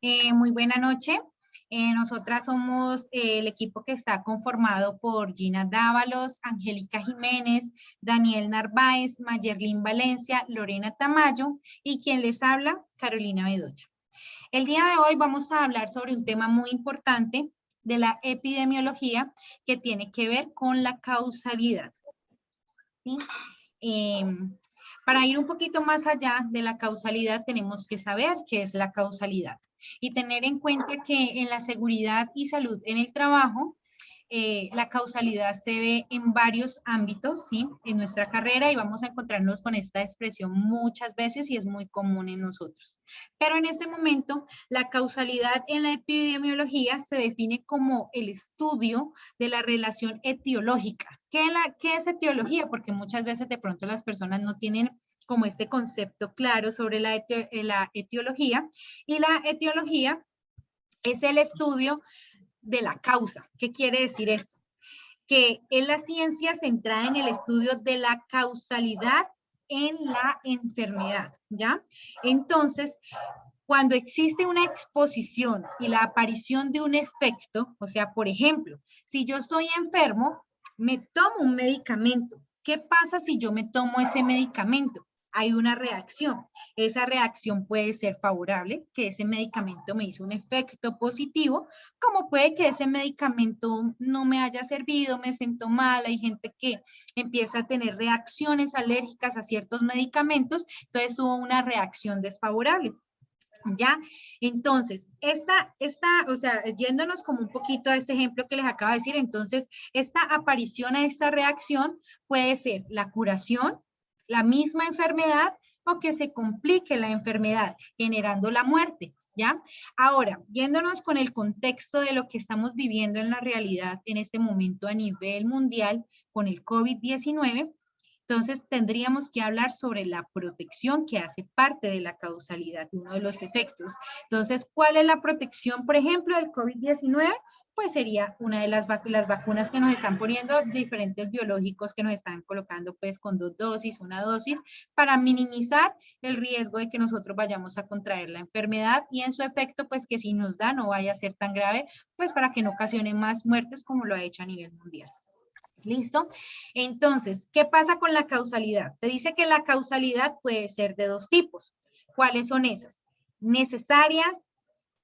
Muy buena noche. Nosotras somos el equipo que está conformado por Gina Dávalos, Angélica Jiménez, Daniel Narváez, Mayerlin Valencia, Lorena Tamayo y quien les habla, Carolina Bedoya. El día de hoy vamos a hablar sobre un tema muy importante de la epidemiología que tiene que ver con la causalidad. ¿Sí? Para ir un poquito más allá de la causalidad, tenemos que saber qué es la causalidad y tener en cuenta que en la seguridad y salud en el trabajo, la causalidad se ve en varios ámbitos, ¿sí? En nuestra carrera y vamos a encontrarnos con esta expresión muchas veces y es muy común en nosotros. Pero en este momento, la causalidad en la epidemiología se define como el estudio de la relación etiológica. ¿Qué es etiología? Porque muchas veces de pronto las personas no tienen como este concepto claro sobre la etiología, y la etiología es el estudio de la causa. ¿Qué quiere decir esto? Que es la ciencia centrada en el estudio de la causalidad en la enfermedad, ¿ya? Entonces, cuando existe una exposición y la aparición de un efecto, o sea, por ejemplo, si yo estoy enfermo, me tomo un medicamento. ¿Qué pasa si yo me tomo ese medicamento? Hay una reacción. Esa reacción puede ser favorable, que ese medicamento me hizo un efecto positivo, como puede que ese medicamento no me haya servido, me siento mal, hay gente que empieza a tener reacciones alérgicas a ciertos medicamentos, entonces hubo una reacción desfavorable. ¿Ya? Entonces, o sea, yéndonos como un poquito a este ejemplo que les acabo de decir, entonces, esta aparición a esta reacción puede ser la curación, la misma enfermedad o que se complique la enfermedad, generando la muerte, ¿ya? Ahora, yéndonos con el contexto de lo que estamos viviendo en la realidad en este momento a nivel mundial con el COVID-19, entonces, tendríamos que hablar sobre la protección que hace parte de la causalidad, uno de los efectos. Entonces, ¿cuál es la protección, por ejemplo, del COVID-19? Pues sería una de las vacunas que nos están poniendo, diferentes biológicos que nos están colocando pues con 2 dosis, 1 dosis, para minimizar el riesgo de que nosotros vayamos a contraer la enfermedad y en su efecto, pues que si nos da no vaya a ser tan grave, pues para que no ocasione más muertes como lo ha hecho a nivel mundial. ¿Listo? Entonces, ¿qué pasa con la causalidad? Se dice que la causalidad puede ser de 2 tipos. ¿Cuáles son esas? Necesarias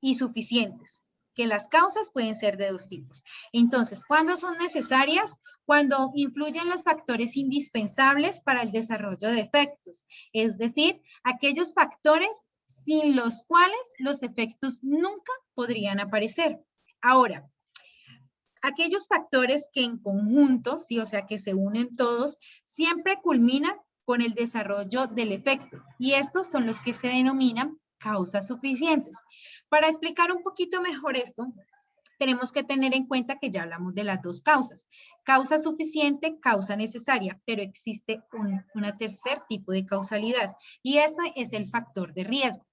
y suficientes. Que las causas pueden ser de 2 tipos. Entonces, ¿cuándo son necesarias? Cuando influyen los factores indispensables para el desarrollo de efectos. Es decir, aquellos factores sin los cuales los efectos nunca podrían aparecer. Ahora, aquellos factores que en conjunto, sí, o sea, que se unen todos, siempre culminan con el desarrollo del efecto. Y estos son los que se denominan causas suficientes. Para explicar un poquito mejor esto, tenemos que tener en cuenta que ya hablamos de las 2 causas. Causa suficiente, causa necesaria, pero existe un tercer tipo de causalidad y ese es el factor de riesgo.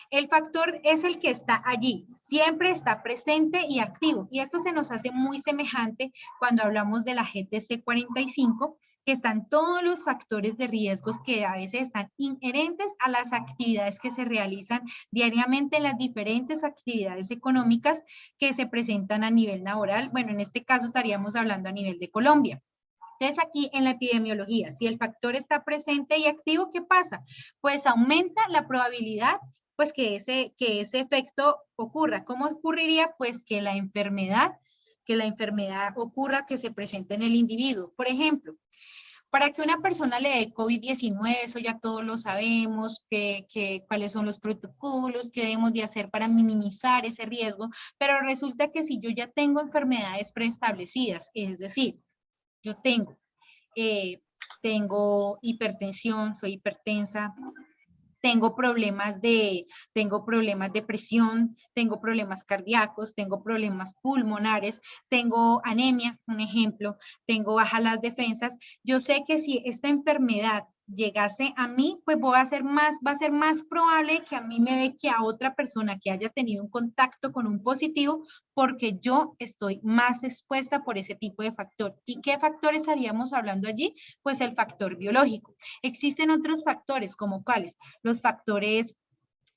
El factor es el que está allí, siempre está presente y activo. Y esto se nos hace muy semejante cuando hablamos de la GTC 45, que están todos los factores de riesgos que a veces están inherentes a las actividades que se realizan diariamente en las diferentes actividades económicas que se presentan a nivel laboral. Bueno, en este caso estaríamos hablando a nivel de Colombia. Entonces aquí en la epidemiología, si el factor está presente y activo, ¿qué pasa? Pues aumenta la probabilidad pues que ese efecto ocurra. ¿Cómo ocurriría? Pues que la enfermedad ocurra, que se presente en el individuo. Por ejemplo, para que una persona le dé COVID-19, eso ya todos lo sabemos, cuáles son los protocolos que debemos de hacer para minimizar ese riesgo, pero resulta que si yo ya tengo enfermedades preestablecidas, es decir, yo tengo hipertensión, soy hipertensa, tengo problemas de presión, tengo problemas cardíacos, tengo problemas pulmonares, tengo anemia, un ejemplo, tengo bajas las defensas. Yo sé que si esta enfermedad llegase a mí, pues va a ser más probable que a mí me dé que a otra persona que haya tenido un contacto con un positivo, porque yo estoy más expuesta por ese tipo de factor. ¿Y qué factor estaríamos hablando allí? Pues el factor biológico. Existen otros factores, como cuáles, los factores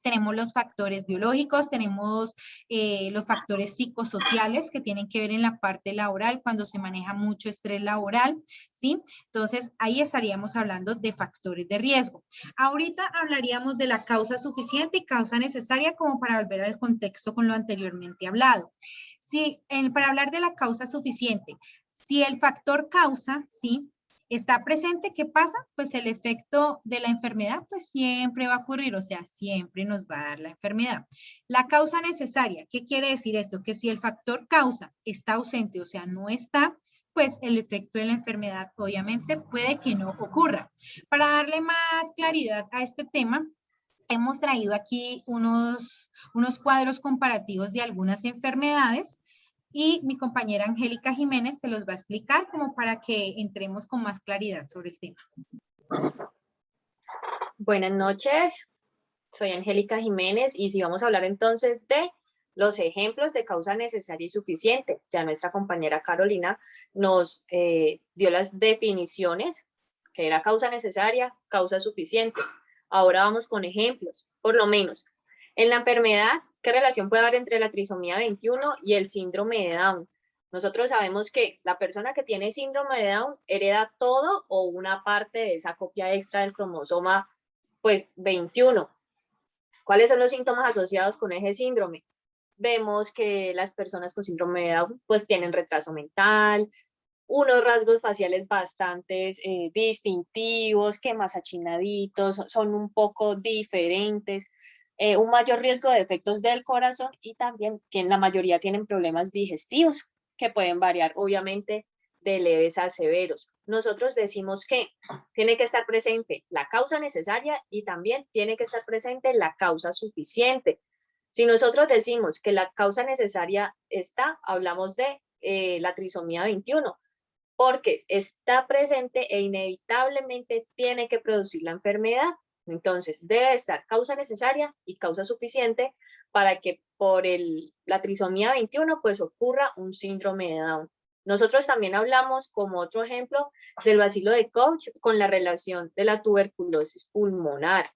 Tenemos los factores biológicos, tenemos los factores psicosociales que tienen que ver en la parte laboral, cuando se maneja mucho estrés laboral, ¿sí? Entonces, ahí estaríamos hablando de factores de riesgo. Ahorita hablaríamos de la causa suficiente y causa necesaria como para volver al contexto con lo anteriormente hablado. Sí, para hablar de la causa suficiente, si el factor causa, ¿sí?, está presente, ¿qué pasa? Pues el efecto de la enfermedad pues siempre va a ocurrir, o sea, siempre nos va a dar la enfermedad. La causa necesaria, ¿qué quiere decir esto? Que si el factor causa está ausente, o sea, no está, pues el efecto de la enfermedad obviamente puede que no ocurra. Para darle más claridad a este tema, hemos traído aquí unos cuadros comparativos de algunas enfermedades y mi compañera Angélica Jiménez se los va a explicar como para que entremos con más claridad sobre el tema. Buenas noches, soy Angélica Jiménez y si vamos a hablar entonces de los ejemplos de causa necesaria y suficiente. Ya nuestra compañera Carolina nos dio las definiciones, que era causa necesaria, causa suficiente. Ahora vamos con ejemplos, por lo menos. En la enfermedad, ¿qué relación puede haber entre la trisomía 21 y el síndrome de Down? Nosotros sabemos que la persona que tiene síndrome de Down hereda todo o una parte de esa copia extra del cromosoma, pues 21. ¿Cuáles son los síntomas asociados con ese síndrome? Vemos que las personas con síndrome de Down pues tienen retraso mental, unos rasgos faciales bastante distintivos, que más achinaditos, son un poco diferentes, un mayor riesgo de defectos del corazón y también la mayoría tienen problemas digestivos que pueden variar obviamente de leves a severos. Nosotros decimos que tiene que estar presente la causa necesaria y también tiene que estar presente la causa suficiente. Si nosotros decimos que la causa necesaria está, hablamos de la trisomía 21, porque está presente e inevitablemente tiene que producir la enfermedad. Entonces, debe estar causa necesaria y causa suficiente para que por la trisomía 21 pues ocurra un síndrome de Down. Nosotros también hablamos como otro ejemplo del bacilo de Koch con la relación de la tuberculosis pulmonar.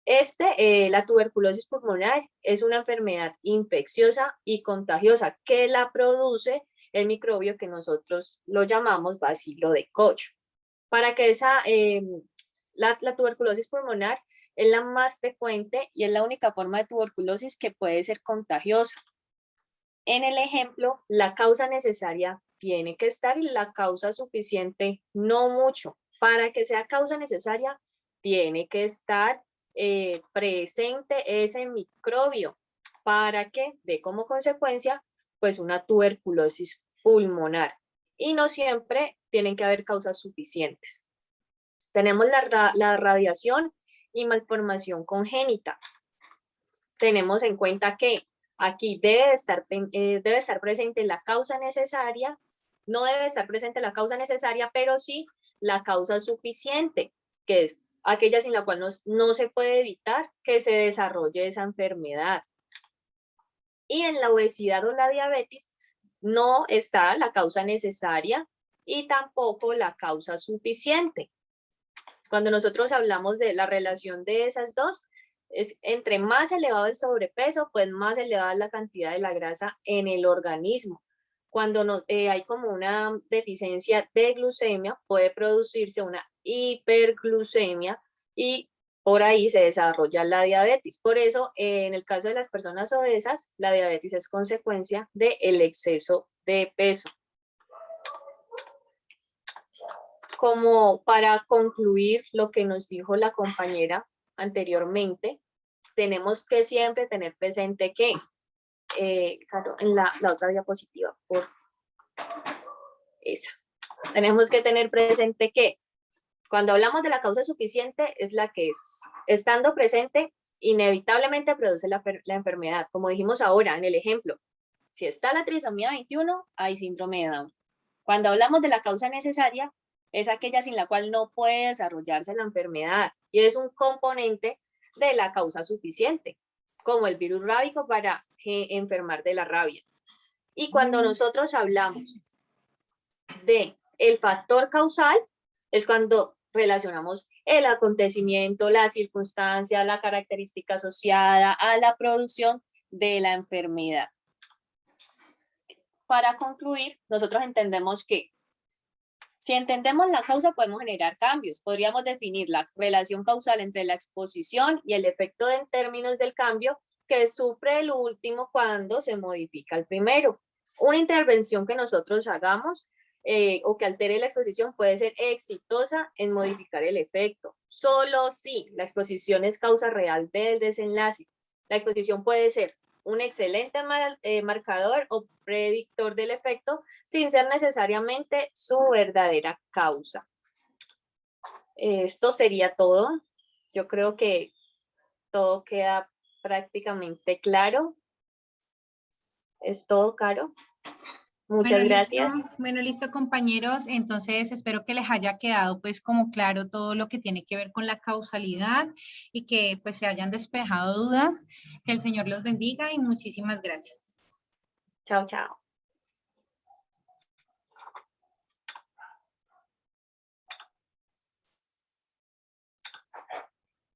La tuberculosis pulmonar es una enfermedad infecciosa y contagiosa que la produce el microbio que nosotros lo llamamos bacilo de Koch. Para que la tuberculosis pulmonar es la más frecuente y es la única forma de tuberculosis que puede ser contagiosa. En el ejemplo, la causa necesaria tiene que estar y la causa suficiente no mucho. Para que sea causa necesaria, tiene que estar presente ese microbio para que dé como consecuencia pues una tuberculosis pulmonar. Y no siempre tienen que haber causas suficientes. Tenemos la radiación y malformación congénita. Tenemos en cuenta que aquí debe estar presente la causa necesaria, no debe estar presente la causa necesaria, pero sí la causa suficiente, que es aquella sin la cual no se puede evitar que se desarrolle esa enfermedad. Y en la obesidad o la diabetes no está la causa necesaria y tampoco la causa suficiente. Cuando nosotros hablamos de la relación de esas dos, es entre más elevado el sobrepeso, pues más elevada la cantidad de la grasa en el organismo. Cuando hay como una deficiencia de glucemia, puede producirse una hiperglucemia y por ahí se desarrolla la diabetes. Por eso, en el caso de las personas obesas, la diabetes es consecuencia del exceso de peso. Como para concluir lo que nos dijo la compañera anteriormente, tenemos que siempre tener presente que, claro, en la otra diapositiva, por esa, tenemos que tener presente que cuando hablamos de la causa suficiente es la que es, estando presente, inevitablemente produce la enfermedad. Como dijimos ahora en el ejemplo, si está la trisomía 21, hay síndrome de Down. Cuando hablamos de la causa necesaria, es aquella sin la cual no puede desarrollarse la enfermedad y es un componente de la causa suficiente, como el virus rábico para enfermar de la rabia. Y cuando nosotros hablamos de el factor causal, es cuando relacionamos el acontecimiento, la circunstancia, la característica asociada a la producción de la enfermedad. Para concluir, nosotros entendemos que si entendemos la causa, podemos generar cambios. Podríamos definir la relación causal entre la exposición y el efecto en términos del cambio que sufre el último cuando se modifica el primero. Una intervención que nosotros hagamos o que altere la exposición puede ser exitosa en modificar el efecto. Solo si la exposición es causa real del desenlace. La exposición puede ser un excelente marcador o predictor del efecto sin ser necesariamente su verdadera causa. Esto sería todo. Yo creo que todo queda prácticamente claro. Es todo, Caro. Muchas gracias. Bueno, listo, compañeros. Entonces, espero que les haya quedado pues como claro todo lo que tiene que ver con la causalidad y que pues se hayan despejado dudas. Que el Señor los bendiga y muchísimas gracias. Chao, chao.